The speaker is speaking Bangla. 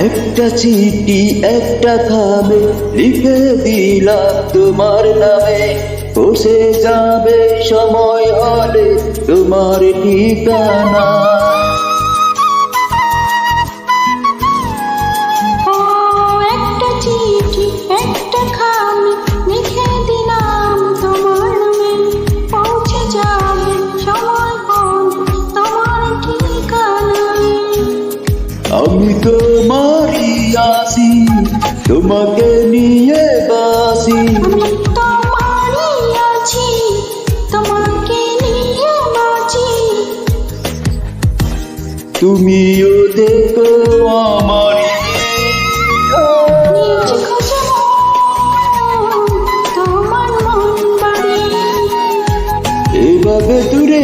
একটা চিঠি একটা খামে লিখে দিলাম তোমার নামে, পৌঁছে যাবে সময় হলে তোমার ঠিকানা। ও একটা চিঠি একটা খামে লিখে দিলাম তোমার নামে, পৌঁছে যাবে সময় হলে তোমার ঠিকানায়। আমি তোমারই আছি, তোমাকে নিয়ে বাসি। আমি তোমারই আছি, তোমাকে নিয়ে বাঁচি। তুমিও দেখো আমারই নিজ খোঁজে তোমার মন বাড়ি। এভাবে দূরে